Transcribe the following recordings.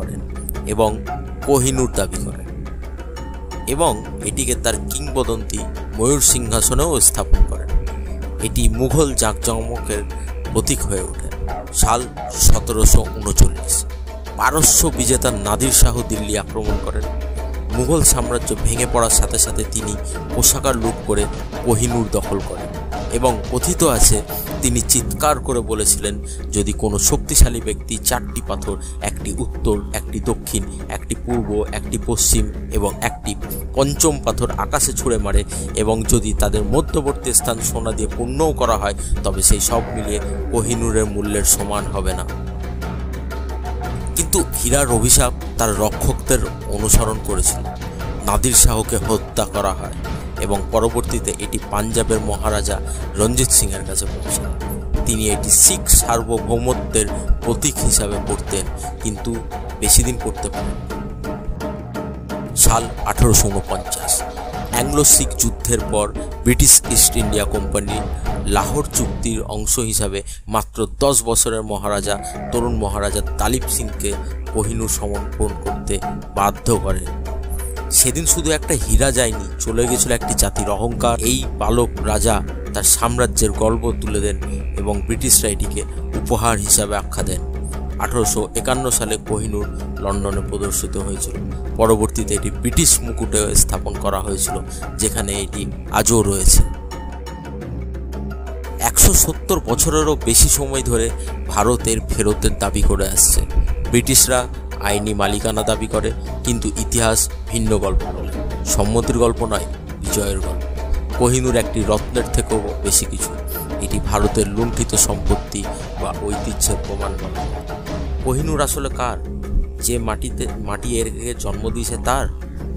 করেন এবং কোহিনূর দাবি করেন এবং এটিকে তার কিংবদন্তি ময়ূর সিংহাসনেও স্থাপন করেন। এটি মুঘল জাঁকজমকের প্রতীক হয়ে ওঠে। সাল 1739 পারস্য বিজেতা নাদির শাহ দিল্লি আক্রমণ করেন। মুঘল সাম্রাজ্য ভেঙে পড়ার সাথে সাথে তিনি কোষাগার লুট করে কোহিনূর দখল করেন এবং কথিত আছে তিনি চিৎকার করে বলেছিলেন, যদি কোনো শক্তিশালী ব্যক্তি 4টি পাথর, একটি উত্তর, একটি দক্ষিণ, একটি পূর্ব, একটি পশ্চিম এবং একটি পঞ্চম পাথর আকাশে ছুঁড়ে মারে এবং যদি তাদের মধ্যবর্তী স্থান সোনা দিয়ে পূর্ণও করা হয়, তবে সেই সব মিলিয়ে কোহিনূরের মূল্যের সমান হবে না। কিন্তু হীরার অভিশাপ তার রক্ষকদের অনুসরণ করেছিল। নাদির শাহকে হত্যা করা হয় এবং পরবর্তীতে এটি পাঞ্জাবের মহারাজা রঞ্জিত সিংয়ের কাছে পৌঁছায়। তিনি এটি শিখ সার্বভৌমত্বের প্রতীক হিসাবে পড়তেন, কিন্তু বেশি দিন পড়তে পারেন। সাল 1849 অ্যাংলো শিখ যুদ্ধের পর British east India company Lahore চুক্তির অংশ হিসাবে মাত্র 10 বছরের মহারাজা তরুণ মহারাজা দালিব সিংকে কোহিনূর সমর্পণ করতে বাধ্য করেন। সেদিন শুধু একটা হীরা যায়নি, চলে গেছিল একটি জাতির অহংকার। এই বালক রাজা তার সাম্রাজ্যের গর্ব তুলে দেন এবং ব্রিটিশরা এটিকে উপহার হিসাবে আখ্যা দেন। 1851 সালে কোহিনূর লন্ডনে প্রদর্শিত হয়েছিল। পরবর্তীতে এটি ব্রিটিশ মুকুটে স্থাপন করা হয়েছিল, যেখানে এটি আজও রয়েছে। 170 বছরেরও বেশি সময় ধরে ভারতের ফেরতের দাবি করে আসছে। ব্রিটিশরা আইনি মালিকানা দাবি করে, কিন্তু ইতিহাস ভিন্ন গল্প বলে। সম্মতির গল্প নয়, বিজয়ের গল্প। কোহিনূর একটি রত্নের থেকেও বেশি কিছু। এটি ভারতের লুণ্ঠিত সম্পত্তি বা ঐতিহ্যের প্রমাণ বলে। কোহিনূর আসলে কার? যে মাটি এরকে জন্ম দিয়েছে তার?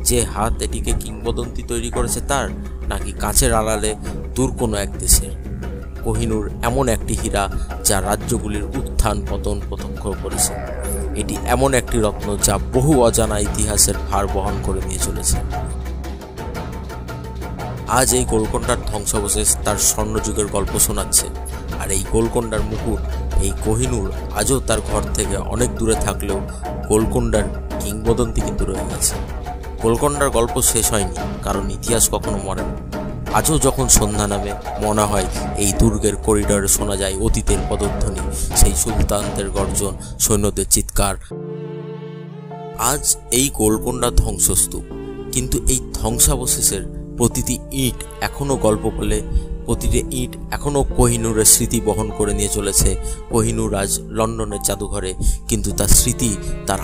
যে হাত এটিকে কিংবদন্তি তৈরি করেছে তার? নাকি কাছের আড়ালে দূর কোনো এক দেশের? কোহিনূর এমন একটি হীরা যা রাজ্যগুলির উত্থান পতন প্রত্যক্ষ করেছে। এটি এমন একটি রত্ন যা বহু অজানা ইতিহাসের ভার বহন করে নিয়ে চলেছে। আজ এই গোলকোন্ডার ধ্বংসাবশেষ তার স্বর্ণযুগের গল্প শোনাচ্ছে, আর এই গোলকোন্ডার মুকুট, এই কোহিনূর আজও তার ঘর থেকে অনেক দূরে থাকলেও গোলকোন্ডার কিংবদন্তি কিন্তু রয়ে গেছে। গোলকোন্ডার গল্প শেষ হয়নি, কারণ ইতিহাস কখনো মরে না। আজও যখন সন্ধ্যা নামে মনে হয় এই দুর্গের করিডোরে শোনা যায় অতীতের পদধ্বনি, সেই সুলতানদের গর্জন, সৈন্যদের চিৎকার। আজ এই গোলকোন্ডা ধ্বংসস্তূপ, কিন্তু এই ধ্বংসাবশেষের প্রতিটি ইট এখনও গল্প বলে। প্রতিটি ইট এখনও কোহিনূরের স্মৃতি বহন করে নিয়ে চলেছে। কোহিনূর আজ লন্ডনের জাদুঘরে, কিন্তু তার স্মৃতি, তার